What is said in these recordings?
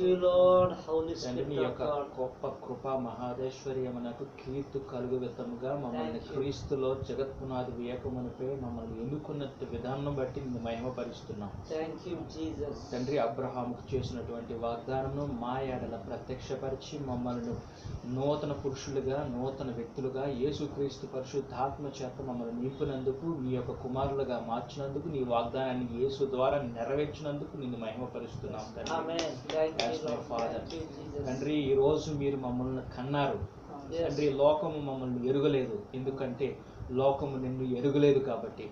you, Lord. Holy తండ్రి నీ Spirit of యొక్క God. గొప్ప కృప మహాదేశ్వర్యమునకు కీర్తి కలుగు విధముగా మమ్మల్ని Thank you. క్రీస్తులో జగత్పునాది వేయకమునిపై మమ్మల్ని ఎన్నుకున్న విధానం బట్టి నిన్ను మహిమపరుస్తున్నాం. Thank you, Jesus. తండ్రి అబ్రహాముకు చేసినటువంటి వాగ్దానమును మా ఏడల ప్రత్యక్షపరిచి మమ్మల్ని నూతన పురుషులుగా నూతన వ్యక్తులుగా యేసుక్రీస్తు పరిశుద్ధాత్మ చేత మమ్మల్ని నింపినందుకు నీ యొక్క కుమారులుగా మార్చినందుకు నీ వాగ్దానాన్ని యేసు ద్వారా నెరవేర్చినందుకు నిన్ను మహిమపరుస్తున్నాం తండ్రి. Amen. Thank As you, my Lord. Father. Thank you, Jesus. తండ్రి ఈ రోజు మీరు మమ్మల్ని కన్నారు Yes. తండ్రి లోకము మమ్మల్ని ఎరుగలేదు, ఎందుకంటే లోకము నిన్ను ఎరుగలేదు కాబట్టి.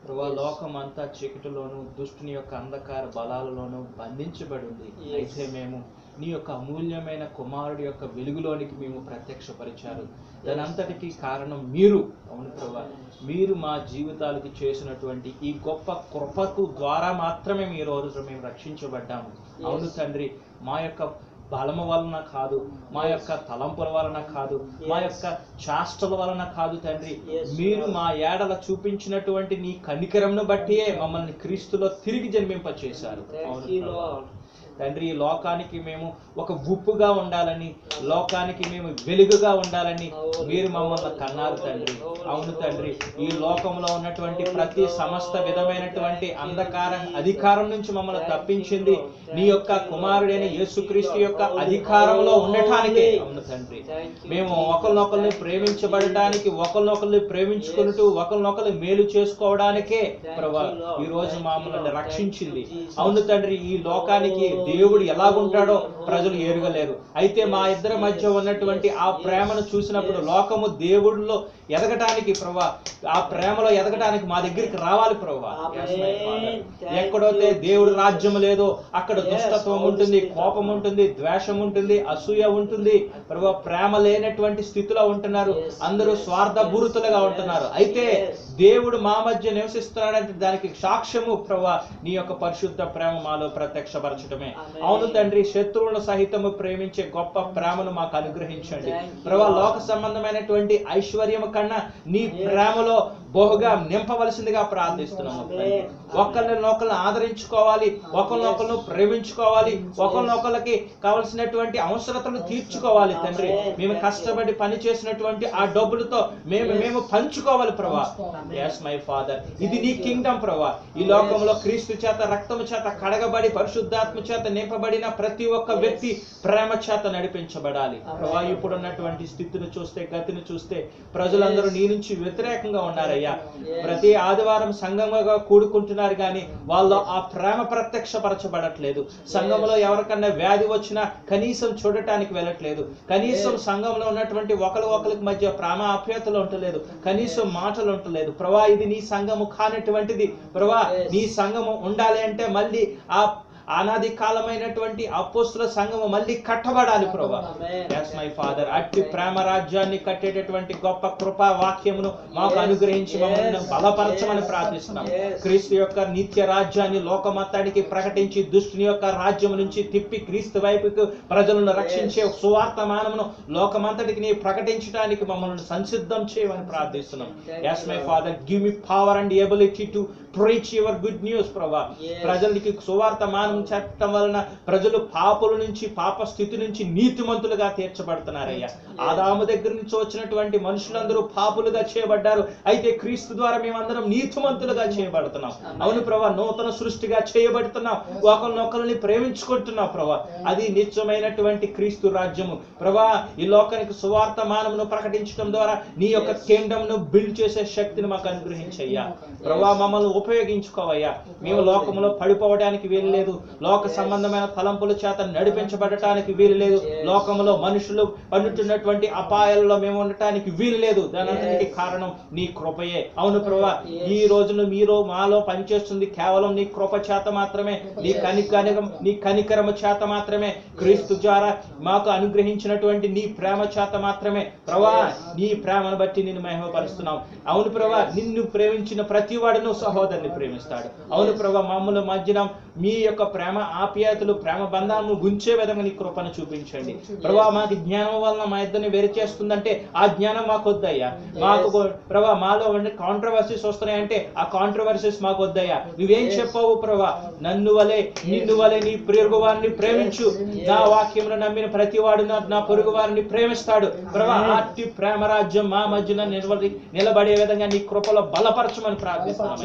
ప్రభా Yes. లోకం అంతా చీకటిలోను దుష్టుని యొక్క అంధకార బలాలలోనూ బంధించబడి ఉంది. Yes. అయితే మేము నీ యొక్క అమూల్యమైన కుమారుడి యొక్క వెలుగులోనికి మేము ప్రత్యక్షపరిచారు. దాని అంతటికీ కారణం మీరు. అవును ప్రభా, మీరు మా జీవితాలకు చేసినటువంటి ఈ గొప్ప కృపకు ద్వారా మాత్రమే ఈ రోజు మేము రక్షించబడ్డాము. అవును తండ్రి, మా యొక్క బలము వలన కాదు, మా యొక్క తలంపుల వలన కాదు, మా యొక్క చేష్టల వలన కాదు తండ్రి, మీరు మా ఏడల చూపించినటువంటి నీ కనికరంను బట్టియే మమ్మల్ని క్రీస్తులో తిరిగి జన్మింపచేశారు. Thank you, Lord. తండ్రి, ఈ లోకానికి మేము ఒక ఉప్పుగా ఉండాలని, లోకానికి మేము వెలుగుగా ఉండాలని మీరు మమ్మల్ని కన్నారు తండ్రి. అవును తండ్రి, ఈ లోకంలో ఉన్నటువంటి ప్రతి సమస్త విధమైనటువంటి అంధకార అధికారం నుంచి మమ్మల్ని తప్పించింది నీ యొక్క కుమారుడైన యేసుక్రీస్తు యొక్క అధికారంలో ఉండటానికే. అవును తండ్రి, మేము ఒకరినొకరిని ప్రేమించబడటానికి, ఒకరినొకరిని ప్రేమించుకుంటూ ఒకరినొకరు మేలు చేసుకోవడానికే ప్రభా ఈ రోజు మమ్మల్ని రక్షించింది. అవును తండ్రి, ఈ లోకానికి దేవుడు ఎలాగుంటాడో ప్రజలు ఎరుగలేరు. అయితే మా ఇద్దరి మధ్య ఉన్నటువంటి ఆ ప్రేమను చూసినప్పుడు లోకము దేవుడిలో ఎదగటానికి ప్రభా, ఆ ప్రేమలో ఎదగటానికి మా దగ్గరికి రావాలి ప్రభా. ఎక్కడైతే దేవుడి రాజ్యం లేదో అక్కడ దుష్టత్వం ఉంటుంది, కోపం ఉంటుంది, ద్వేషం ఉంటుంది, అసూయ ఉంటుంది ప్రభా. ప్రేమ లేనటువంటి స్థితిలో ఉంటున్నారు, అందరూ స్వార్థభూరితులుగా ఉంటున్నారు. అయితే దేవుడు మా మధ్య నివసిస్తున్నాడంటే దానికి సాక్ష్యము ప్రభా నీ యొక్క పరిశుద్ధ ప్రేమ మాలో ప్రత్యక్షపరచడమే. అవును తండ్రి, శత్రువులను సహితము ప్రేమించే గొప్ప ప్రేమను మాకు అనుగ్రహించండి ప్రభా. లోక సంబంధమైనటువంటి ఐశ్వర్యము కన్నా నీ ప్రేమలో బహుగా నింపవలసిందిగా ప్రార్థిస్తున్నాము. ఒకరినొకరిని ఆదరించుకోవాలి, ఒకరినొకరిని ప్రేమించుకోవాలి, ఒకరినొకరికి కావలసినటువంటి అవసరతలు తీర్చుకోవాలి తండ్రి. మేము కష్టపడి పని చేసినటువంటి ఆ డబ్బులతో మేము పంచుకోవాలి ప్రభా. yes my father, ఇది నీ కింగ్డమ్ ప్రభా. ఈ లోకంలో క్రీస్తు చేత రక్తము చేత కడగబడి పరిశుద్ధాత్మ చేత నింపబడిన ప్రతి ఒక్క వ్యక్తి ప్రేమ చేత నడిపించబడాలి ప్రభా. ఇప్పుడున్నటువంటి స్థితిని చూస్తే, గతిని చూస్తే ప్రజలందరూ నీ నుంచి వ్యతిరేకంగా ఉన్నారయ్యా. ప్రతి ఆదివారం సంఘముగా కూడుకుంటున్నారు కానీ వాళ్ళు ఆ ప్రేమ ప్రత్యక్షపరచబడట్లేదు. సంఘంలో ఎవరికన్నా వ్యాధి వచ్చినా కనీసం చూడటానికి వెళ్ళట్లేదు, కనీసం సంఘంలో ఉన్నటువంటి ఒకరికి మధ్య ప్రేమ ఆప్యాయతలు ఉండలేదు, కనీసం మాటలు ఉండలేదు ప్రభా. ఇది నీ సంఘము కానటువంటిది ప్రభా. నీ సంఘము ఉండాలి అంటే మళ్ళీ ఆ అనాది కాలమైనటువంటి అపోస్తుల సంఘము మళ్ళీ కట్టబడాలి ప్రభా. yes my father, అట్టి ప్రేమ రాజ్యాన్ని కట్టేటటువంటి గొప్ప కృపా వాక్యమును మాకు అనుగ్రహించి మమ్మల్ని బలపరచమని ప్రార్థిస్తున్నాం. క్రీస్తు యొక్క నిత్య రాజ్యాన్ని లోకమత్తానికి ప్రకటించి దుష్టుని యొక్క రాజ్యం నుంచి తిప్పి క్రీస్తు వైపుకు ప్రజలను రక్షించే సువార్తమానమును లోకమంతటికి నీ ప్రకటించడానికి మమ్మల్ని సంసిద్ధం చేయమని ప్రార్థిస్తున్నాం. yes my father, give me power and ability to preach your good news ప్రభా. ప్రజలకి సువార్తమానం చెప్పడం వలన ప్రజలు పాపుల నుంచి, పాప స్థితి నుంచి నీతిమంతులుగా తీర్చబడుతున్నారయ్యా. ఆదాము దగ్గర నుంచి వచ్చినటువంటి మనుషులందరూ పాపులుగా చేయబడ్డారు, అయితే క్రీస్తు ద్వారా మేమందరం నీతిమంతులుగా చేయబడుతున్నాం. అవును ప్రభా, నూతన సృష్టిగా చేయబడుతున్నాం, ఒకరినొకరిని ప్రేమించుకుంటున్నాం ప్రభా. అది నిత్యమైనటువంటి క్రీస్తు రాజ్యము ప్రభా. ఈ లోకానికి సువార్తమానమును ప్రకటించడం ద్వారా నీ యొక్క కింగ్డమ్ ను బిల్డ్ చేసే శక్తిని మాకు అనుగ్రహించయ్యా ప్రభా. మమ్మల్ని ఉపయోగించుకోవయ్యా. మేము లోకంలో పడిపోవడానికి వీలు లేదు, లోక సంబంధమైన తలంపుల చేత నడిపించబడటానికి వీలు లేదు, లోకంలో మనుషులు పన్నుతున్నటువంటి అపాయాలలో మేము ఉండటానికి వీలు లేదు. దానికి కారణం నీ కృపయే. అవును ప్రభా, ఈ రోజును మీరు మాలో పనిచేస్తుంది కేవలం నీ కృప చేత మాత్రమే, నీ కనికరము చేత మాత్రమే, క్రీస్తు ద్వారా మాకు అనుగ్రహించినటువంటి నీ ప్రేమ చేత మాత్రమే ప్రభా. నీ ప్రేమను బట్టి నిన్ను మహిమపరుస్తున్నాం. అవును ప్రభా, నిన్ను ప్రేమించిన ప్రతి వాడును సహోదరు సహోదరుని ప్రేమిస్తాడు. అవును ప్రభా, మమ్మల్ని మధ్యన మీ యొక్క ప్రేమ ఆప్యాయతలు, ప్రేమ బంధాలను గుంచే విధంగా నీ కృపను చూపించండి ప్రభా. మాకు జ్ఞానం వలన మా ఇద్దరిని వేరు చేస్తుందంటే ఆ జ్ఞానం మాకు వద్దయ్యా. మాకు ప్రభా మాలో ఉండే కాంట్రవర్సీస్ వస్తున్నాయంటే ఆ కాంట్రవర్సీస్ మాకు వద్దయ్యా. నువ్వేం చెప్పావు ప్రభా, నిన్ను వలె నీ పొరుగు వారిని ప్రేమించు, నా వాక్యమును నమ్మిన ప్రతి వాడు నా పొరుగు వారిని ప్రేమిస్తాడు ప్రభా. అట్టి ప్రేమ రాజ్యం మా మధ్యన నిలబడే విధంగా నీ కృపలో బలపరచమని ప్రార్థిస్తున్నాను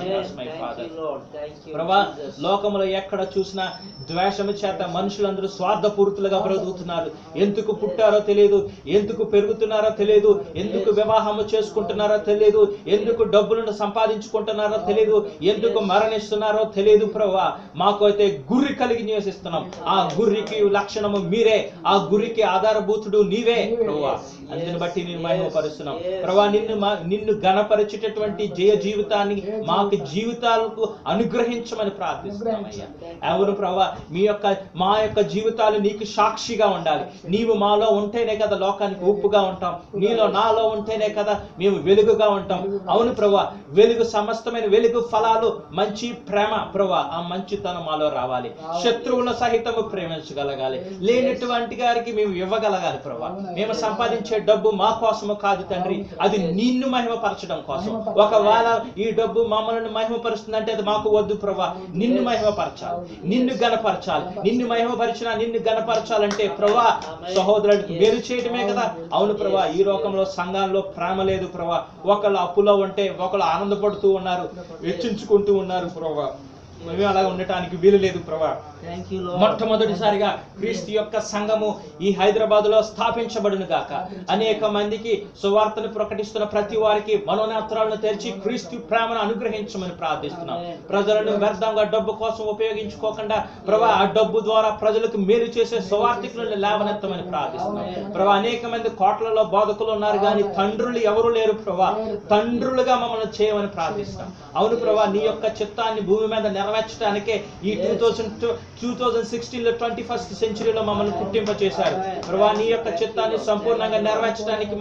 ప్రభా. లోకంలో ఎక్కడ చూసినా ద్వేషము చేత మనుషులందరూ స్వార్థపూరితులుగా బ్రతుకుతున్నారు. ఎందుకు పుట్టారో తెలియదు, ఎందుకు పెరుగుతున్నారో తెలియదు, ఎందుకు వివాహము చేసుకుంటున్నారో తెలియదు, ఎందుకు డబ్బులను సంపాదించుకుంటున్నారో తెలియదు, ఎందుకు మరణిస్తున్నారో తెలియదు ప్రభా. మాకు అయితే గుర్రి కలిగి నివసిస్తున్నాం. ఆ గుర్రికి లక్షణము మీరే, ఆ గురికి ఆధారభూతుడు నీవే ప్రభా. అందుని బట్టి నేను మహిమపరుస్తున్నాం ప్రభా. నిన్ను గణపరిచేటటువంటి జయ జీవితాన్ని మాకు జీవితాలకు అనుగ్రహించమని ప్రార్థిస్తున్నామయ్యా. ఎవరు ప్రభా, మా యొక్క జీవితాలు నీకు సాక్షిగా ఉండాలి. నీవు మాలో ఉంటేనే కదా లోకానికి ఉప్పుగా ఉంటాం, నీలో నాలో ఉంటేనే కదా మేము వెలుగుగా ఉంటాం. అవును ప్రభా, వెలుగు సమస్తమైన వెలుగు ఫలాలు మంచి ప్రేమ ప్రభా, ఆ మంచితనం మాలో రావాలి. శత్రువుల సహితము ప్రేమించగలగాలి. లేనటువంటి గారికి మేము ఇవ్వగలగాలి ప్రభా. మేము సంపాదించే డబ్బు మా కోసము కాదు తండ్రి, అది నిన్ను మహిమపరచడం కోసం. ఒకవేళ ఈ డబ్బు మమ్మల్ని మహిమపరుస్తుందంటే అది మాకు వద్దు ప్రభా. నిన్ను మహిమపరచాలి, నిన్ను గణపరచాలి. నిన్ను మహిమపరిచినా నిన్ను గణపరచాలంటే ప్రభా సహోదరులకు మేలు చేయడమే కదా. అవును ప్రభా, ఈ లోకంలో సంఘాల్లో ప్రేమ లేదు ప్రభా. ఒకళ్ళు అప్పులో ఉంటే ఒకళ్ళు ఆనందపడుతూ ఉన్నారు, వెచ్చించుకుంటూ ఉన్నారు ప్రభా. మేము అలా ఉండటానికి వీలు లేదు ప్రభా. మొట్టమొదటిసారిగా క్రీస్తు యొక్క సంఘము ఈ హైదరాబాద్ లో స్థాపించబడును గాక. అనేక మందికి సువార్తను ప్రకటిస్తున్న ప్రతి వారికి మనోనేత్రాలను తెరిచి క్రీస్తు ప్రేమను అనుగ్రహించమని ప్రార్థిస్తున్నాం. ప్రజలను వ్యర్థంగా డబ్బు కోసం ఉపయోగించుకోకుండా ప్రభా, ఆ డబ్బు ద్వారా ప్రజలకు మేలు చేసే సువార్థికులను లేవనెత్తమని ప్రార్థిస్తున్నాం ప్రభా. అనేక మంది కోట్లలో బోధకులు ఉన్నారు కానీ తండ్రులు ఎవరు లేరు ప్రభా. తండ్రులుగా మమ్మల్ని చేయమని ప్రార్థిస్తాం. అవును ప్రభా, నీ యొక్క చిత్తాన్ని భూమి మీద నెరవేర్చడానికే ఈ 2016లో 21st సెంచరీలో మమ్మల్ని పుట్టింప చేశారు ప్రభా. నీ యొక్క చిత్తాన్ని సంపూర్ణంగా నెరవేర్చడానికి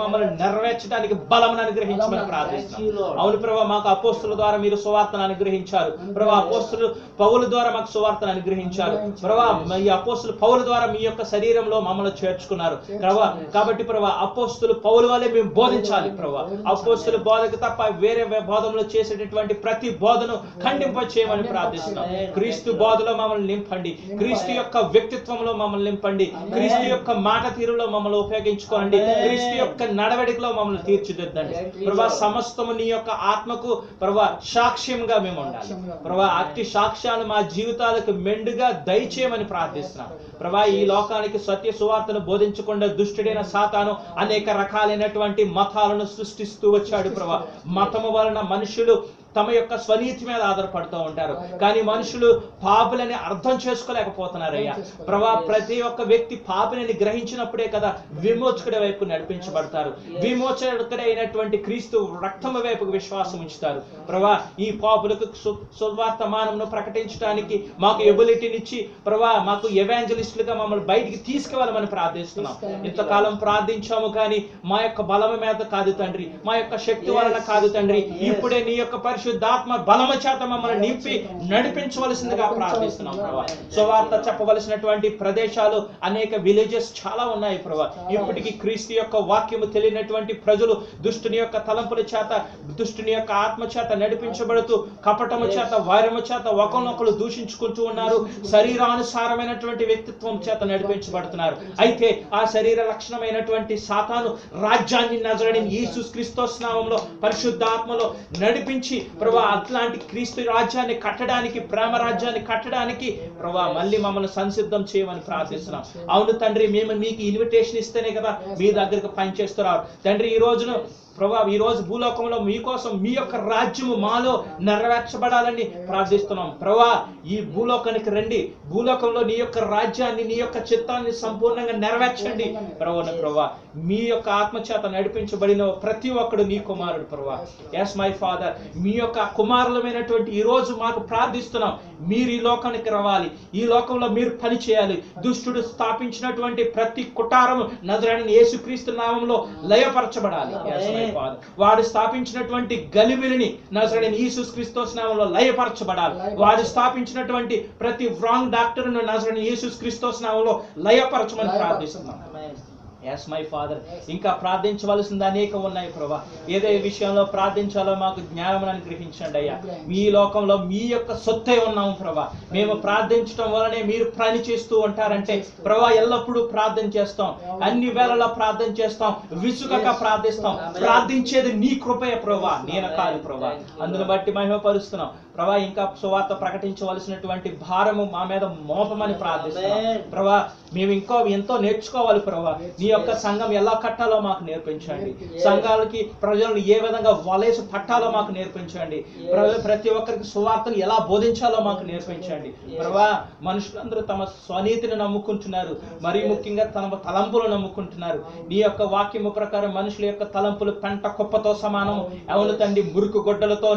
బలమును అనుగ్రహించమని ప్రార్థిస్తున్నాం. అవును ప్రభా, మాకు అపోస్తుల ద్వారా మీరు సువార్తను అనుగ్రహించారు ప్రభా. అపోస్తులు పౌలు ద్వారా మాకు సువార్తను అనుగ్రహించారు ప్రభా. ఈ అపోస్తులు పౌలు ద్వారా మీ యొక్క శరీరంలో మమ్మల్ని చేర్చుకున్నారు ప్రభా. కాబట్టి ప్రభా, అపోస్తులు పౌలు వల్లే మేము బోధించాలి ప్రభా. అపోస్తుల బోధకు తప్ప వేరే బోధనలో చేసేటటువంటి ప్రతి బోధను ఖండింప చేయమని ప్రార్థిస్తున్నాం. క్రీస్తు బోధలో మమ్మల్ని నింపండి, క్రీస్తు యొక్క వ్యక్తిత్వంలో మమ్మల్ని నింపండి, క్రీస్తు యొక్క మాట తీరులో మమ్మల్ని ఉపయోగించుకోండి, క్రీస్తు యొక్క నడవడికలో మమ్మల్ని తీర్చిదిద్దండి ప్రభా. సమస్తము నీ యొక్క ఆత్మకు ప్రభా సాక్ష్యంగా మేము ఉండాలి ప్రభా. అట్టి సాక్ష్యాలు మా జీవితాలకు మెండుగా దయచేయమని ప్రార్థిస్తున్నాం ప్రభా. ఈ లోకానికి సత్య సువార్తను బోధించకుండా దుష్టుడైన సాతాను అనేక రకాలైనటువంటి మతాలను సృష్టిస్తూ వచ్చాడు ప్రభా. మతము వలన మనుషులు తమ యొక్క స్వనీతి మీద ఆధారపడుతూ ఉంటారు, కానీ మనుషులు పాపులని అర్థం చేసుకోలేకపోతున్నారయ్యా ప్రభా. ప్రతి ఒక్క వ్యక్తి పాపిని గ్రహించినప్పుడే కదా విమోచకుడి వైపు నడిపించబడతారు. విమోచకుడు అయినటువంటి క్రీస్తు రక్తము వైపు విశ్వాసం ఉంచుతారు ప్రభా. ఈ పాపులకు సువార్తమానమును ప్రకటించడానికి మాకు ఎబిలిటీనిచ్చి ప్రభా, మాకు ఎవాంజలిస్టులుగా మమ్మల్ని బయటికి తీసుకువెళ్ళమని ప్రార్థిస్తున్నాం. ఇంతకాలం ప్రార్థించాము కానీ మా యొక్క బలము మీద కాదు తండ్రి, మా యొక్క శక్తి వలన కాదు తండ్రి. ఇప్పుడే నీ యొక్క పరిశుద్ధాత్మ బలము చేత మమ్మల్ని నింపి నడిపించవలసిందిగా ప్రార్థిస్తున్నాం ప్రభా. సువార్త చెప్పవలసినటువంటి ప్రదేశాలు అనేక విలేజెస్ చాలా ఉన్నాయి ప్రభా. ఇప్పటికీ క్రీస్తు యొక్క వాక్యము తెలియనటువంటి ప్రజలు దుష్టుని యొక్క తలంపుల చేత, దుష్టుని యొక్క ఆత్మ చేత నడిపించబడుతూ కపటము చేత, వైరము చేత ఒకరినొకరు దూషించుకుంటూ ఉన్నారు. శరీరానుసారమైనటువంటి వ్యక్తిత్వం చేత నడిపించబడుతున్నారు. అయితే ఆ శరీర లక్షణమైనటువంటి సాతాను రాజ్యాన్ని నజరేయుడైన యేసు క్రీస్తు నామములో పరిశుద్ధాత్మలో నడిపించి ప్రభా అట్లాంటి క్రీస్తు రాజ్యాన్ని కట్టడానికి, ప్రేమ రాజ్యాన్ని కట్టడానికి ప్రభా మళ్ళీ మమ్మల్ని సంసిద్ధం చేయమని ప్రార్థిస్తున్నాం. అవును తండ్రి, మేము మీకు ఇన్విటేషన్ ఇస్తేనే కదా మీ దగ్గరకు పనిచేస్తున్నారు తండ్రి. ఈ రోజున ప్రభా, ఈ రోజు భూలోకంలో మీకోసం మీ యొక్క రాజ్యము మాలో నెరవేర్చబడాలని ప్రార్థిస్తున్నాం ప్రభా. ఈ భూలోకానికి రండి, భూలోకంలో నీ యొక్క రాజ్యాన్ని, నీ యొక్క చిత్తాన్ని సంపూర్ణంగా నెరవేర్చండి ప్రభా. మీ యొక్క ఆత్మచేత నడిపించబడిన ప్రతి ఒక్కడు నీ కుమారుడు ప్రభా. ఎస్ మై ఫాదర్, మీ యొక్క కుమారులమైనటువంటి ఈ రోజు మాకు ప్రార్థిస్తున్నాం, మీరు ఈ లోకానికి రావాలి, ఈ లోకంలో మీరు పని చేయాలి. దుష్టుడు స్థాపించినటువంటి ప్రతి కుటారము నజరేయుడైన యేసుక్రీస్తు నామములో లయపరచబడాలి. ఫాదర్. వాడు స్థాపించినటువంటి గలిబిలిని నజరేయుడైన యేసుక్రీస్తు నామములో లయపరచబడాలి. వాడు స్థాపించినటువంటి ప్రతి రాంగ్ డాక్టర్ను నజరేయుడైన యేసుక్రీస్తు నామములో లయపరచమని ప్రార్థిస్తున్నాం. Yes my father. ఇంకా ప్రార్థించవలసింది అనేకం ఉన్నాయి ప్రభా. ఏదే విషయంలో ప్రార్థించాలో మాకు జ్ఞానం అనుగ్రహించండి అయ్యా. మీ లోకంలో మీ యొక్క సొత్తే ఉన్నాము ప్రభా. మేము ప్రార్థించడం వలనే మీరు పని చేస్తూ ఉంటారంటే ప్రభా ఎల్లప్పుడూ ప్రార్థన చేస్తాం, అన్ని వేళలా ప్రార్థన చేస్తాం, విసుగక ప్రార్థిస్తాం. ప్రార్థించేది నీ కృపయ ప్రభా, నేను కాదు ప్రభా. అందును బట్టి మహిమపరుస్తున్నాం ప్రభా. ఇంకా సువార్త ప్రకటించవలసినటువంటి భారము మా మీద మోపమని ప్రార్థిస్తున్నాం ప్రభా. మేము ఎంతో నేర్చుకోవాలి ప్రభా. నీ యొక్క సంఘం ఎలా కట్టాలో మాకు నేర్పించండి. సంఘాలకి ప్రజలను ఏ విధంగా వలేసి పట్టాలో మాకు నేర్పించండి. ప్రతి ఒక్కరికి సువార్తను ఎలా బోధించాలో మాకు నేర్పించండి ప్రభా. మనుషులందరూ తమ స్వనీతిని నమ్ముకుంటున్నారు, మరీ ముఖ్యంగా తమ తలంపులు నమ్ముకుంటున్నారు. నీ యొక్క వాక్యము ప్రకారం మనుషుల యొక్క తలంపులు పెంట కుప్పతో సమానము, అవును తండ్రి, మురుకు గొడ్డలతో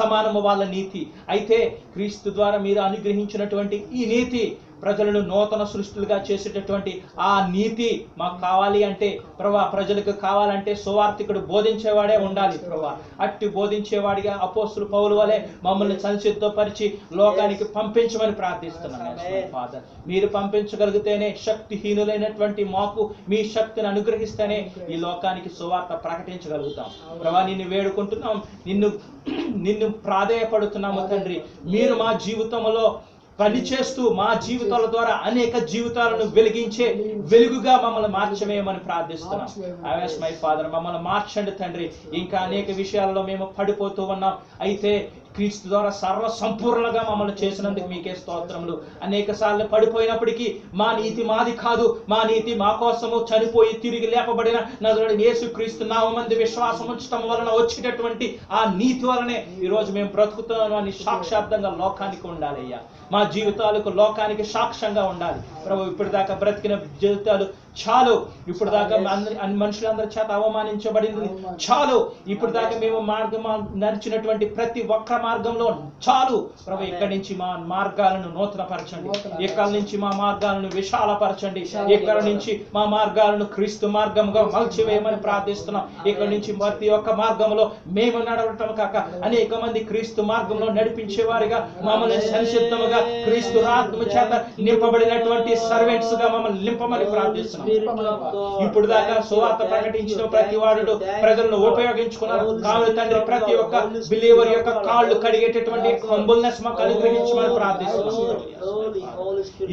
సమానము వాళ్ళ నీతి. అయితే క్రీస్తు ద్వారా మీరు అనుగ్రహించినటువంటి ఈ నీతి ప్రజలను నూతన సృష్టిలుగా చేసేటటువంటి ఆ నీతి మాకు కావాలి అంటే ప్రభా, ప్రజలకు కావాలంటే సువార్తికుడు బోధించేవాడే ఉండాలి ప్రభా. అట్టి బోధించేవాడిగా అపోస్తులు పౌలు వలె మమ్మల్ని సంసిద్ధపరిచి లోకానికి పంపించమని ప్రార్థిస్తున్నాను ఫాదర్. మీరు పంపించగలిగితేనే, శక్తిహీనులైనటువంటి మాకు మీ శక్తిని అనుగ్రహిస్తేనే ఈ లోకానికి సువార్త ప్రకటించగలుగుతాం ప్రభా. నిన్ను వేడుకుంటున్నాం, నిన్ను ప్రాధేయపడుతున్నాము తండ్రి. మీరు మా జీవితంలో పనిచేస్తూ మా జీవితాల ద్వారా అనేక జీవితాలను వెలిగించే వెలుగుగా మమ్మల్ని మార్చమేయమని ప్రార్థిస్తున్నాం. ఐఎస్ మై ఫాదర్, మమ్మల్ని మార్చండి తండ్రి. ఇంకా అనేక విషయాల్లో మేము పడిపోతూ ఉన్నాం. అయితే క్రీస్తు ద్వారా సర్వ సంపూర్ణంగా మమ్మల్ని చేసినందుకు మీకే స్తోత్రములు. అనేక సార్లు పడిపోయినప్పటికీ మా నీతి మాది కాదు, మా నీతి మా కోసము చనిపోయి తిరిగి లేపబడిన నజరేయుడైన యేసుక్రీస్తు నామమునందు విశ్వాసం ఉంచడం వలన వచ్చేటటువంటి ఆ నీతి వలనే ఈరోజు మేము బ్రతుకుతున్నాం అని సాక్షార్థంగా లోకానికి ఉండాలయ్యా. మా జీవితాలకు లోకానికి సాక్ష్యంగా ఉండాలి ప్రభు. ఇప్పటిదాకా బ్రతికిన జీవితాలు చాలు. ఇప్పుడు దాకా మనుషులందరి చేత అవమానించబడింది చాలు. ఇప్పుడు దాకా మేము నడిచినటువంటి ప్రతి ఒక్క మార్గంలో చాలు ప్రభు. ఇక్కడి నుంచి మా మార్గాలను నూతనపరచండి, ఇక్కడ నుంచి మా మార్గాలను విశాలపరచండి, ఇక్కడ నుంచి మా మార్గాలను క్రీస్తు మార్గంగా మలచివేయమని ప్రార్థిస్తున్నాం. ఇక్కడ నుంచి ప్రతి ఒక్క మార్గంలో మేము నడవటం కాక అనేక మంది క్రీస్తు మార్గంలో నడిపించే వారిగా మమ్మల్ని సంసిద్ధముగా క్రీస్తు ఆత్మ చేత నింపబడినటువంటి సర్వెంట్స్ గా మమ్మల్ని నింపమని ప్రార్థిస్తున్నాం. ఇప్పుడు దాకా సువార్త ప్రకటించిన ప్రతి వాడు ప్రజలను ఉపయోగించుకున్నారు కావున తండ్రి, ప్రతి ఒక్క బిలీవర్ యొక్క కాళ్ళు కడిగేటటువంటి హంబుల్నెస్ మాకు అనుగ్రహించమని ప్రార్థిస్తున్నాం.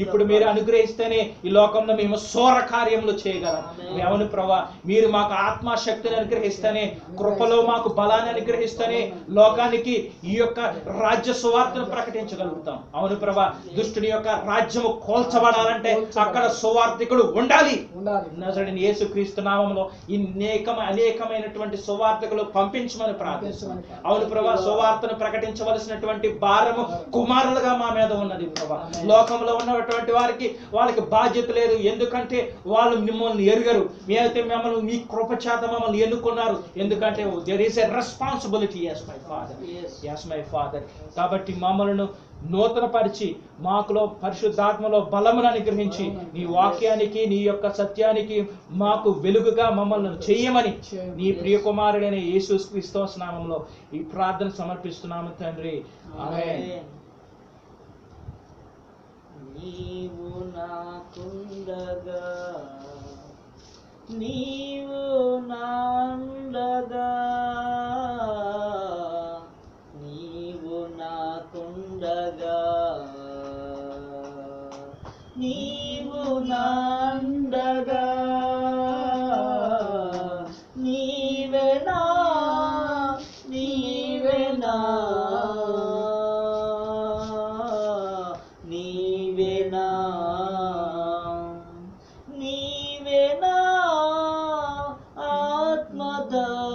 ఇప్పుడు మీరు అనుగ్రహిస్తేనే ఈ లోకంలో మేము సోర కార్యములు చేయగలం. అవును ప్రభా, మీరు మాకు ఆత్మశక్తిని అనుగ్రహిస్తేనే, కృపలో మాకు బలాన్ని అనుగ్రహిస్తేనే లోకానికి ఈ యొక్క రాజ్య సువార్తను ప్రకటించగలుగుతాం. అవును ప్రభా, దుష్టుని యొక్క రాజ్యము కోల్చబడాలంటే అక్కడ సువార్తికుడు ఉండాలి. నజరేయుడైన యేసుక్రీస్తు నామములో అనేకమైనటువంటి సువార్తికులు పంపించమని ప్రార్థిస్తున్నాం. అవును ప్రభా, సువార్తను ప్రకటించవలసినటువంటి భారము కుమారులుగా మా మీద ఉన్నది ప్రభా. లోకంలో ఉన్నటువంటి వాళ్ళకి బాధ్యత లేదు, ఎందుకంటే వాళ్ళు మిమ్మల్ని ఎరుగరు. మీరైతే మిమ్మల్ని మీ కృప చేత మమ్మల్ని ఎన్నుకున్నారు, ఎందుకంటే there is a responsibility. yes my father. కాబట్టి మమ్మల్ని నూతనపరిచి మాకులో పరిశుద్ధాత్మలో బలమును అనుగ్రహించి నీ వాక్యానికి, నీ యొక్క సత్యానికి మాకు వెలుగుగా మమ్మల్ని చేయమని నీ ప్రియ కుమారుడైన యేసుక్రీస్తు నామములో ఈ ప్రార్థన సమర్పిస్తున్నాము తండ్రి. ఆమేన్. నీవు నాకుండగా, నీవు నాండగా, నీవు నాకుండగా, నీవు నాండగా, నీవేనా నీవేనా నీవేనా నీవేనా ఆత్మదాహము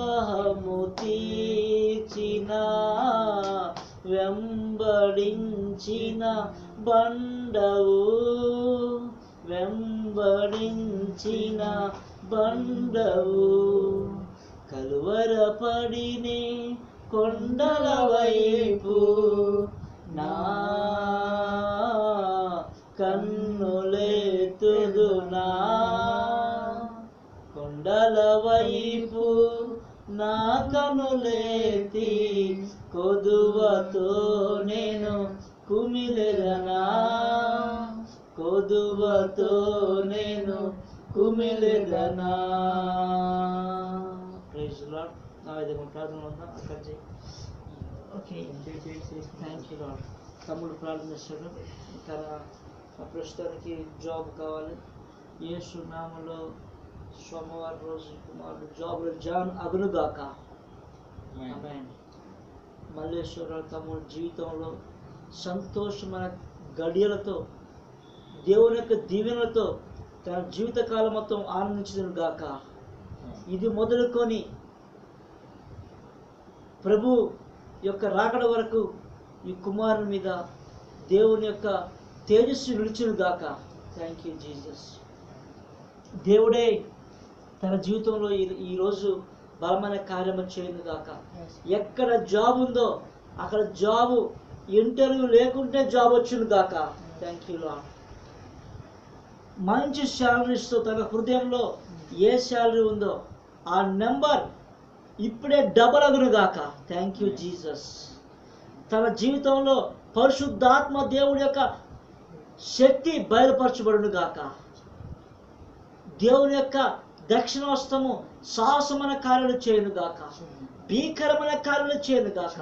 తీర్చిన వెంబడించిన బండవు, వెంబడించిన బండవు, కలువరపడినే కొండల వైపు నా కన్నులెత్తుదునా, కొండల వైపు నా కనులేతి కొదువతో నేను కుమిలెదనా, కొదువతో నేను కుమిలెదనా. Praise lord. నా విధంగా ప్రార్థన ఉందా అక్కడ చేయి. Okay, thank you lord. తమ్ముడు ప్రార్థిస్తాడు. తన ప్రస్తుతానికి జాబ్ కావాలి. యేసు నామములో సోమవారం రోజు కుమారుడు జాబ్లో జాన్ అగునుగాక. ఆమేన్. మల్లేశ్వరరావు తమ్ముడు జీవితంలో సంతోషమైన గడియలతో దేవుని యొక్క దీవెనలతో తన జీవితకాలం మొత్తం ఆనందించను గాక. ఇది మొదలుకొని ప్రభు యొక్క రాకడ వరకు ఈ కుమారుని మీద దేవుని యొక్క తేజస్సు నిలిచును గాక. Thank you Jesus. దేవుడే తన జీవితంలో ఈరోజు బలమైన కార్యము చేయను గాక. ఎక్కడ జాబ్ ఉందో అక్కడ జాబు ఇంటర్వ్యూ లేకుంటే జాబ్ వచ్చును గాక. Thank you lord. మంచి శాలరీస్తో తన హృదయంలో ఏ శాలరీ ఉందో ఆ నెంబర్ ఇప్పుడే డబల్ అగును గాక. Thank you Jesus. తన జీవితంలో పరిశుద్ధాత్మ దేవుడి యొక్క శక్తి బయలుపరచబడును గాక. దేవుని యొక్క దక్షిణహస్తము సాహసమైన కార్యాలు చేయను గాక, భీకరమైన కార్యాలు చేయను గాక.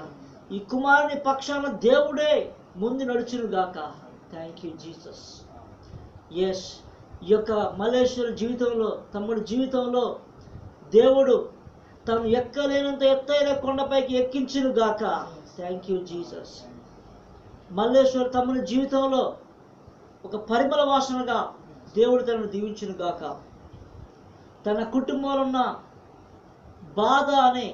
ఈ కుమారుని పక్షాన దేవుడే ముందు నడుచును గాక. Thank you Jesus. ఎస్, ఈ యొక్క మల్లేశ్వర జీవితంలో తమ్ముడి జీవితంలో దేవుడు తను ఎక్కలేనంత ఎత్తైన కొండపైకి ఎక్కించును గాక. Thank you Jesus. మల్లేశ్వర తమ్ముడి జీవితంలో ఒక పరిమళ వాసనగా దేవుడు తనను దీవించును గాక. తన కుటుంబంలో ఉన్న బాధ అనే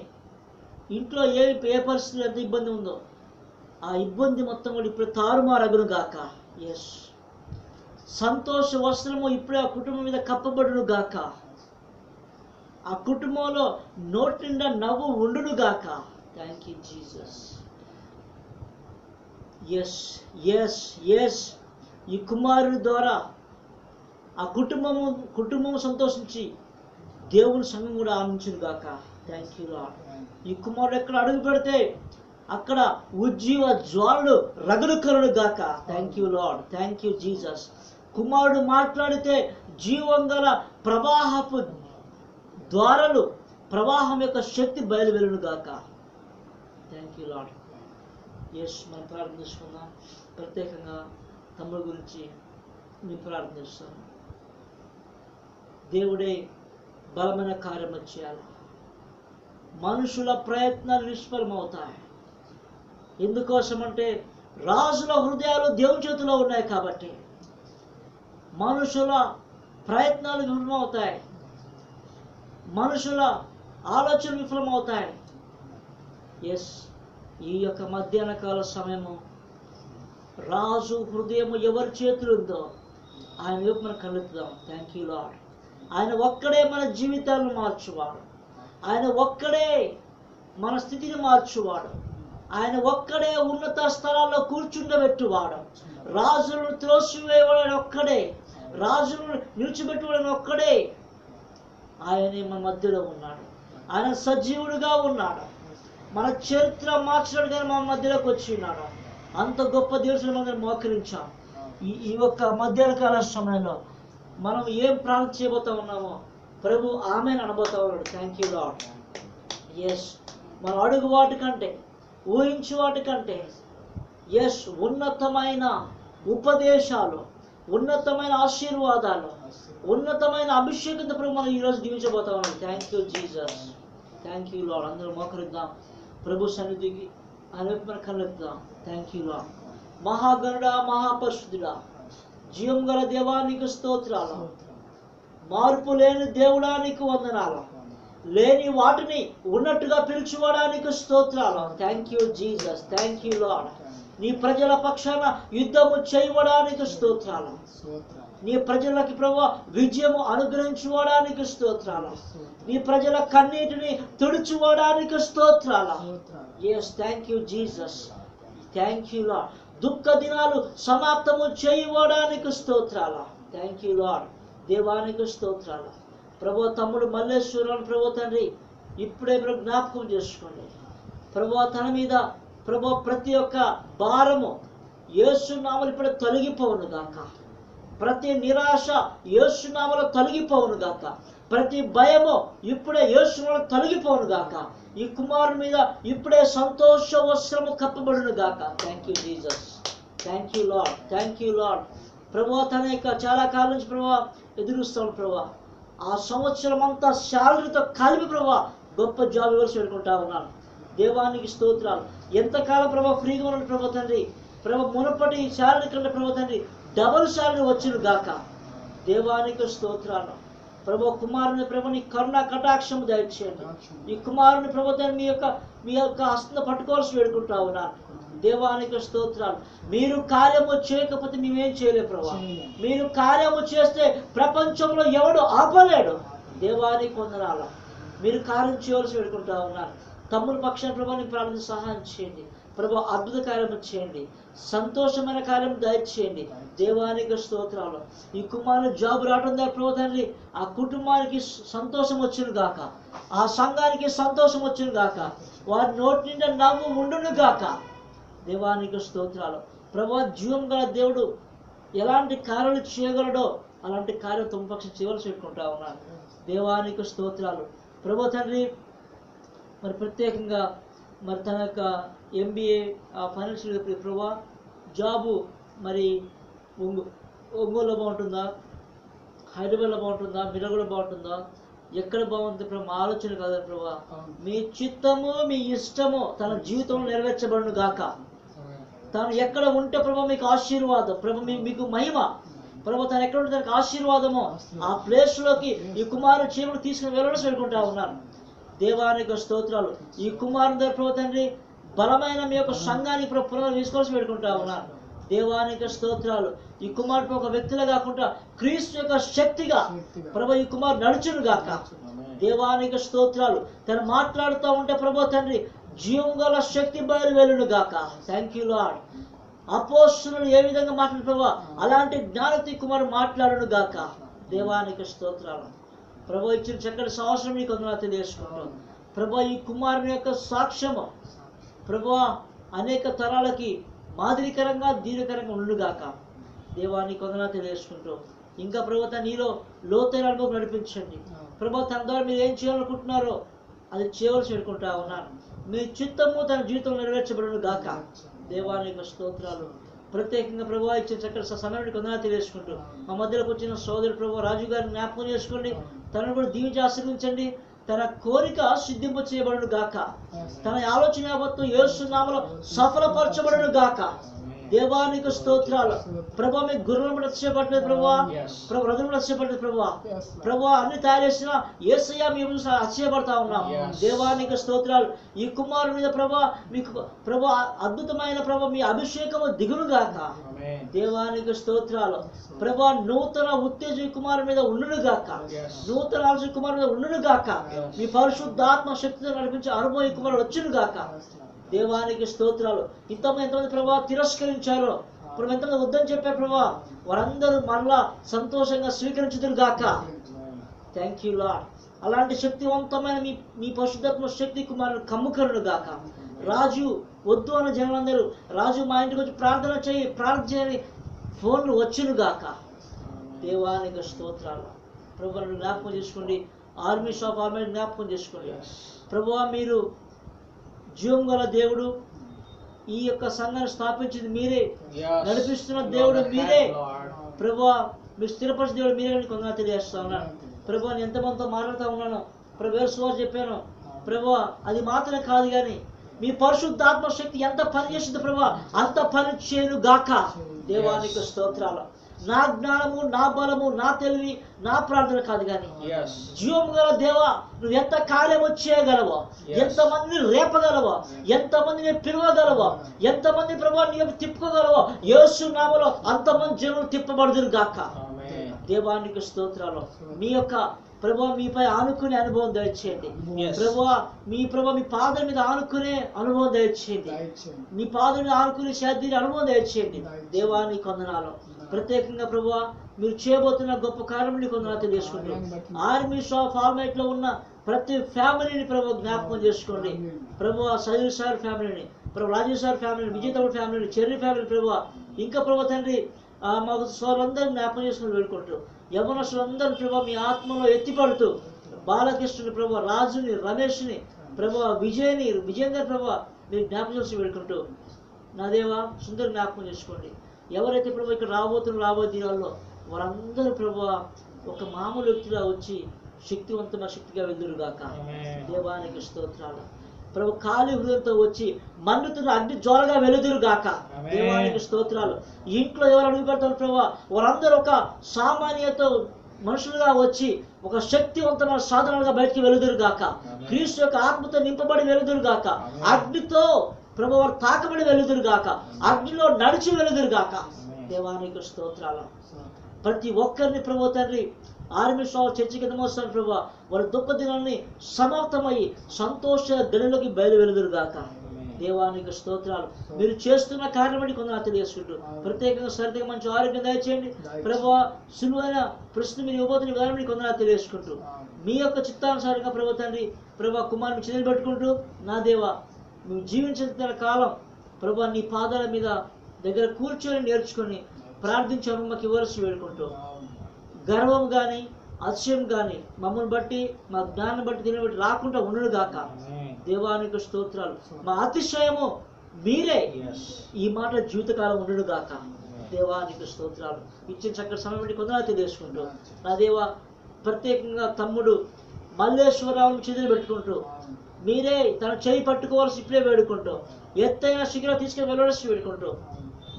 ఇంట్లో ఏ పరిస్థితులు ఎంత ఇబ్బంది ఉందో ఆ ఇబ్బంది మొత్తం కూడా ఇప్పుడు తారుమారగును గాక. ఎస్, సంతోష వస్త్రము ఇప్పుడే ఆ కుటుంబం మీద కప్పబడును గాక. ఆ కుటుంబంలో నోటి నిండా నవ్వు ఉండును గాక. Thank you Jesus. Yes yes yes, ఈ కుమారుని ద్వారా ఆ కుటుంబము సంతోషించి దేవుని సంఘం కూడా ఆనందించును గాక. Thank you lord. ఈ కుమారుడు ఎక్కడ అడుగు పెడితే అక్కడ ఉజ్జీవ జ్వాలలు రగులుకొనును గాక. Thank you lord. Thank you Jesus. కుమారుడు మాట్లాడితే జీవం గల ప్రవాహపు ద్వారాలు, ప్రవాహం యొక్క శక్తి బయలువెరును గాక. Thank you lord. ఎస్, మనం ప్రార్థిస్తున్నాం. ప్రత్యేకంగా తమ్ముడు గురించి నేను ప్రార్థిస్తాను. దేవుడే బలమైన కార్యం చేయాలి. మనుషుల ప్రయత్నాలు నిష్ఫలమవుతాయి. ఎందుకోసమంటే రాజుల హృదయాలు దేవుని చేతిలో ఉన్నాయి కాబట్టి మనుషుల ప్రయత్నాలు విఫలమవుతాయి, మనుషుల ఆలోచన విఫలమవుతాయి. ఎస్, ఈ యొక్క మధ్యాహ్న కాల సమయము రాజు హృదయము ఎవరి చేతులు ఉందో ఆయన వైపు మనం కలుద్దాం. Thank you lord. ఆయన ఒక్కడే మన జీవితాలను మార్చువాడు. ఆయన ఒక్కడే మన స్థితిని మార్చువాడు. ఆయన ఒక్కడే ఉన్నత స్థలాల్లో కూర్చుండబెట్టువాడు. రాజులను త్రోసివేయవాడు ఒక్కడే, రాజులను నిలిచిపెట్టువాడు ఒక్కడే. ఆయనే మన మధ్యలో ఉన్నాడు. ఆయన సజీవుడిగా ఉన్నాడు. మన చరిత్ర మార్చడానికి మన మధ్యలోకి వచ్చి ఉన్నాడు. అంత గొప్ప దేవుని మనం మోకరించాం. ఈ యొక్క మధ్యాహ్న కాల సమయంలో మనం ఏం ప్రార్థన చేయబోతా ఉన్నామో ప్రభు ఆమెను అనబోతా ఉన్నాడు. Thank you lord. ఎస్, మనం అడుగు వాటి కంటే, ఊహించు వాటి కంటే ఎస్ ఉన్నతమైన ఉపదేశాలు, ఉన్నతమైన ఆశీర్వాదాలు, ఉన్నతమైన అభిషేకంతో ప్రభు మనం ఈరోజు దీవించబోతా ఉన్నాం. Thank you Jesus. Thank you Lord. అందరూ మోకరిద్దాం ప్రభు సన్నిధికి. ఆయన వైపు మనం కళ్ళెత్తుదాం. Thank you Lord. మహాగణుడా, మహాపరిశుద్ధుడా, జీవం గల దేవానికి స్తోత్రాలు. మార్పు లేని దేవుడానికి వందనాలు. లేని వాటిని ఉన్నట్టుగా పిలుచుకోవడానికి స్తోత్రాలు. Thank you Jesus. Thank you lord. నీ ప్రజల పక్షాన యుద్ధము చేయడానికి స్తోత్రాలు. నీ ప్రజలకి ప్రభు విజయము అనుగ్రహించుకోవడానికి స్తోత్రాలు. నీ ప్రజల కన్నీటిని తుడుచుకోవడానికి స్తోత్రాలు. Yes, thank you Jesus. Thank you Lord. దుఃఖ దినాలు సమాప్తము చేయడానికి స్తోత్రాలు. Thank you Lord. దేవానికి స్తోత్రాలు. ప్రభు తమ్ముడు మల్లేశ్వరం ప్రభు తండ్రి ఇప్పుడే మీరు జ్ఞాపకం చేసుకోండి. ప్రభువా తన మీద ప్రభువా ప్రతి ఒక్క భారము యేసు నామములో ఇప్పుడే తొలగిపోవును గాక. ప్రతి నిరాశ యేసు నామములో తొలగిపోవును గాక. ప్రతి భయము ఇప్పుడే యేసు నామములో తొలగిపోవును గాక. ఈ కుమారుని మీద ఇప్పుడే సంతోష వస్త్రము కప్పబడును గాక. Thank you Jesus, thank you lord, thank you lord. ప్రభువా తన యొక్క చాలా కాలం నుంచి ప్రభువా ఎదురుస్తాను ప్రభువా, ఆ సంవత్సరం అంతా శాలరీతో కలిపి ప్రభువా గొప్ప జాబ్ ఇవ్వాల్సి పెట్టుకుంటా ఉన్నాను. దేవానికి స్తోత్రాలు. ఎంతకాలం ప్రభావ ఫ్రీగా ఉన్న ప్రభు తండ్రి, ప్రభు మునపటి శాలరీ కంటే ప్రభు తండ్రి డబల్ శాలరీ వచ్చును గాక. దేవానికి స్తోత్రాలు. ప్రభు కుమారుని ప్రభు నీ కరుణ కటాక్షము దయచేయండి. ఈ కుమారుని ప్రభు తండ్రి మీ యొక్క హస్తం పట్టుకోవాల్సి పెట్టుకుంటా ఉన్నాను. దేవానికి స్తోత్రాలు. మీరు కార్యము చేయకపోతే మేమేం చేయలేము ప్రభా. మీరు కార్యము చేస్తే ప్రపంచంలో ఎవడు ఆపలేడు. దేవానికి వందనాలు. మీరు కార్యం చేయవలసి పెట్టుకుంటా ఉన్నారు. తమ్ముని పక్షాన ప్రభాని ప్రార్థన సహాయం చేయండి ప్రభా. అద్భుత కార్యము చేయండి, సంతోషమైన కార్యం దయచేయండి. దేవానికి స్తోత్రాలు. ఈ కుమారుని జాబ్ రావడం ద్వారా ప్రభు తండ్రి ఆ కుటుంబానికి సంతోషం వచ్చును గాక, ఆ సంఘానికి సంతోషం వచ్చును గాక, వారి నోటి నిండా నవ్వు ఉండును గాక. దేవానికి స్తోత్రాలు. ప్రభా జీవం గల దేవుడు ఎలాంటి కార్యాలు చేయగలడో అలాంటి కార్యం తుమ్మపక్షం చేయవలసి పెట్టుకుంటా ఉన్నాను. దేవానికి స్తోత్రాలు. ప్రభు తండ్రి మరి ప్రత్యేకంగా మరి తన యొక్క MBA ఫైనాన్షియల్ ప్రభా జాబు మరి ఒంగోలులో బాగుంటుందా, హైదరాబాద్లో బాగుంటుందా, మిరగలో బాగుంటుందా, ఎక్కడ బాగుంది ప్రభు ఆలోచన కాదు ప్రభా. మీ చిత్తము మీ ఇష్టము తన జీవితంలో నెరవేర్చబడును గాక. తను ఎక్కడ ఉంటే ప్రభు మీకు ఆశీర్వాదం, ప్రభు మీకు మహిమ, ప్రభు తను ఎక్కడ ఉంటే తనకు ఆశీర్వాదము. ఆ ప్లేస్లోకి ఈ కుమారుడు చీమను తీసుకుని వెళ్ళడం పెట్టుకుంటా ఉన్నాను. దేవానికి స్తోత్రాలు. ఈ కుమారుని దగ్గర ప్రభు తండ్రి బలమైన మీ యొక్క సంఘానికి పునరు తీసుకోవాల్సి పెట్టుకుంటా ఉన్నాను. దేవానికి స్తోత్రాలు. ఈ కుమారుడు ఒక వ్యక్తిలో కాకుండా క్రీస్తు యొక్క శక్తిగా ప్రభు ఈ కుమారుడు నడుచును గాక. దేవానికి స్తోత్రాలు. తను మాట్లాడుతూ ఉంటే ప్రభు తండ్రి జీవం గల శక్తి బయలు వెలును గాక. Thank you lord. అపోస్తులు ఏ విధంగా మాట్లాడు ప్రభా అలాంటి జ్ఞానతి కుమారుడు మాట్లాడును గాక. దేవానికి స్తోత్రాలు. ప్రభు ఇచ్చిన చక్కటి సంవత్సరం నీకు వందనాలు తెలియజేసుకుంటాం ప్రభా. ఈ కుమారుని యొక్క సాక్ష్యము ప్రభు అనేక తరాలకి మాదిరికరంగా దీర్ఘకరంగా ఉండుగాక. దేవానికి వందనాలు తెలియజేసుకుంటూ ఇంకా ప్రభు నీలో లోతైన అనుభవం నడిపించండి ప్రభు. తన ద్వారా మీరు ఏం చేయాలనుకుంటున్నారో అది చేయవలసి పెట్టుకుంటా ఉన్నాను. మీ చిత్తము తన జీవితంలో నెరవేర్చబడును గాక. దేవానికి స్తోత్రాలు. ప్రత్యేకంగా ప్రభు ఇచ్చిన చక్కటి సమయానికి వందనాలు తెలియజేసుకుంటూ మా మధ్యలోకి వచ్చిన సోదరుడు ప్రభు రాజు గారిని జ్ఞాపకం చేసుకోండి. తనను కూడా దీవించి ఆశీర్వదించండి. తన కోరిక సిద్ధింప చేయబడును గాక. తన ఆలోచన యావత్తు యేసు నామములో సఫలపరచబడును గాక. దేవానికి స్తోత్రాలు. ప్రభా మీకు గుర్రం రక్షపడలేదు ప్రభా, రథం రక్షపడలేదు ప్రభా. ప్రభా అన్ని తయారు చేసిన యేసయ్య మేము అతిశయపడతా ఉన్నాం. దేవానికి స్తోత్రాలు. ఈ కుమారుని మీద ప్రభా మీకు ప్రభా అద్భుతమైన ప్రభా మీ అభిషేకము దిగును గాక. దేవానికి స్తోత్రాలు. ప్రభా నూతన ఉత్తేజ కుమారు మీద ఉండును గాక. నూతన ఆలోచన కుమారు మీద ఉండును గాక. మీ పరిశుద్ధాత్మ శక్తితో నడిపించే అనుభవం ఈ కుమారుడు వచ్చును గాక. దేవానికి స్తోత్రాలు. ఎంతమంది ప్రభావ తిరస్కరించారో ఇప్పుడు ఎంతమంది వద్దని చెప్పారు ప్రభావ వారందరూ మరలా సంతోషంగా స్వీకరించుదురు గాక. Thank you lord. అలాంటి శక్తివంతమైన మీ పరిశుద్ధాత్మ శక్తి కుమారుడు కమ్ముకరుడు గాక. రాజు వద్దు అన్న జనులందరూ రాజు మా ఇంటికి వచ్చి ప్రార్థన చేయని ఫోన్లు వచ్చును గాక. దేవానికి స్తోత్రాలు. ప్రభువును జ్ఞాపకం చేసుకోండి. ఆర్మీ షాప్ ఆర్మీ జ్ఞాపకం చేసుకోండి. ప్రభువా మీరు జీవం గల దేవుడు, ఈ యొక్క సంఘాన్ని స్థాపించింది మీరే, నడిపిస్తున్న దేవుడు మీరే ప్రభువా. మీరు స్థిరపరిచిన దేవుడు మీరే కొందరు తెలియజేస్తా ఉన్నాను ప్రభువా. నేను ఎంతమందితో మాట్లాడుతూ ఉన్నాను ప్రభు సువార్త చెప్పాను ప్రభువా. అది మాత్రమే కాదు కానీ మీ పరిశుద్ధాత్మ శక్తి ఎంత పని చేసింది ప్రభువా అంత పని చేయను గాక. దేవానికి స్తోత్రాలు. నా జ్ఞానము నా బలము నా తెలివి నా ప్రార్థన కాదు కానీ జీవం గల దేవా నువ్వు ఎంత కార్యము చేయగలవో, ఎంతమందిని రేపగలవో, ఎంతమందిని పిలవగలవో, ఎంతమంది ప్రభావ నీ తిప్పుకోగలవో యేసు నామములో అంతమంది జనులు తిప్పబడుదురు గాక. దేవానికి స్తోత్రాలు. మీ యొక్క ప్రభా మీపై ఆనుకునే అనుభవం దయచేయండి ప్రభా. మీ పాదం మీద ఆనుకునే అనుభవం దయచేయండి. మీ పాదం మీద ఆనుకునే శాంతిని అనుభవం దయచేయండి. దేవానికి వందనాలు. ప్రత్యేకంగా ప్రభువా మీరు చేయబోతున్న గొప్ప కార్యం కొందరు తెలియజేసుకుంటూ ఆర్మీస్ ఆఫ్ ఫార్మేట్ లో ఉన్న ప్రతి ఫ్యామిలీని ప్రభు జ్ఞాపకం చేసుకోండి. ప్రభు సజీవ్ సార్ ఫ్యామిలీని, ప్రభు రాజీవ్ సార్ ఫ్యామిలీని, విజయ్ తమ్ముడు ఫ్యామిలీని, చెర్రీ ఫ్యామిలీ ప్రభు, ఇంకా ప్రభు తండ్రి మాకు సోదరులందరూ జ్ఞాపకం చేసుకుని వేడుకుంటూ యవనస్తులందరూ ప్రభు మీ ఆత్మలో ఎత్తిపడుతూ బాలకృష్ణుని ప్రభు, రాజుని, రమేష్ని ప్రభు, విజయ్ని, విజేందర్ ప్రభు మీరు జ్ఞాపకం చేసి వేడుకుంటూ నా దేవా సుందర జ్ఞాపకం చేసుకోండి. ఎవరైతే ప్రభు ఇక్కడ రాబోయే దినాల్లో వారందరూ ప్రభు ఒక మామూలు వ్యక్తిగా వచ్చి శక్తిగా వెళ్దురుగాక. దేవానికి స్తోత్రాలు. ప్రభు ఖాళీ హృదయంతో వచ్చి మండుతున్న అగ్ని జ్వాలగా వెలుదురుగాక. దేవానికి స్తోత్రాలు. ఇంట్లో ఎవరు అడుగు పెడతారు ప్రభు వారందరూ ఒక సామాన్యతో మనుషులుగా వచ్చి ఒక శక్తివంతమైన సాధనాలుగా బయటికి వెలుదురుగాక. క్రీస్తు యొక్క ఆత్మతో నింపబడి వెలుదురుగాక. అగ్నితో ప్రభు వారు తాకబడి వెలుదురుగాక. అగ్నిలో నడిచి వెలుదురుగాక. దేవానికి స్తోత్రాలు. ప్రతి ఒక్కరిని ప్రభు తండ్రి ఆర్మీ స్టాఫ్ చర్చి కింద మోస్తారు ప్రభు వారి దుఃఖ దినాన్ని సమాప్తమయ్యి సంతోష గడిలోకి బయలువెలుదురుగాక. దేవానికి స్తోత్రాలు. మీరు చేస్తున్న కార్యం బట్టి కొందరు తెలియజేసుకుంటూ ప్రత్యేకంగా సరిగ్గా మంచి ఆరోగ్యం దయచేయండి ప్రభు. సులువైన ప్రశ్న మీరు ఇవ్వబోతున్న విధానం బట్టి కొందరు తెలియజేసుకుంటూ మీ యొక్క చిత్తానుసారంగా ప్రభు తండ్రి ప్రభు కుమారుని చేతులు పెట్టుకుంటూ నా దేవా నువ్వు జీవించిన కాలం ప్రభు నీ పాదాల మీద దగ్గర కూర్చొని నేర్చుకొని ప్రార్థించే అనుమతికి ఇవ్వాల్సి వేడుకుంటూ గర్వం కానీ అతిశయం కానీ మమ్మల్ని బట్టి మా జ్ఞానం బట్టి దీన్ని బట్టి రాకుండా ఉండడు గాక. దేవానికి స్తోత్రాలు. మా అతిశయము మీరే ఈ మాట జీవితకాలం ఉండడు గాక. దేవానికి స్తోత్రాలు. ఇచ్చిన చక్కటి సమయం బట్టి కొందరు తెలియజేసుకుంటూ నా దేవా ప్రత్యేకంగా తమ్ముడు మల్లేశ్వరరావుని చేతులు పెట్టుకుంటూ మీరే తన చేయి పట్టుకోవాల్సి ఇప్పుడే వేడుకుంటూ ఎత్తైన శిఖరం తీసుకుని వెళ్ళవలసి వేడుకుంటూ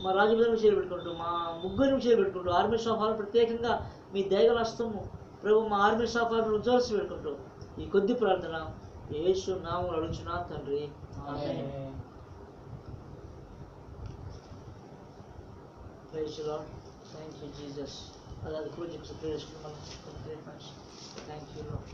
మా రాజుగారిని చేరుపెట్టుకుంటూ మా ముగ్గురిని చేరుపెట్టుకుంటూ ఆర్మీ స్టాఫ్ ప్రత్యేకంగా మీ దయగల హస్తము ప్రభు మా ఆర్మీ స్టాఫ్ ఉజ్వలసి పెట్టుకుంటూ ఈ కొద్ది ప్రార్థన యేసు నామములో అడుగుచున్నా తండ్రి. Amen. Praise the Lord. Thank you Jesus. అలాగే క్రూజ్ ప్రేయర్ చేసుకున్నాం. Thank you lord.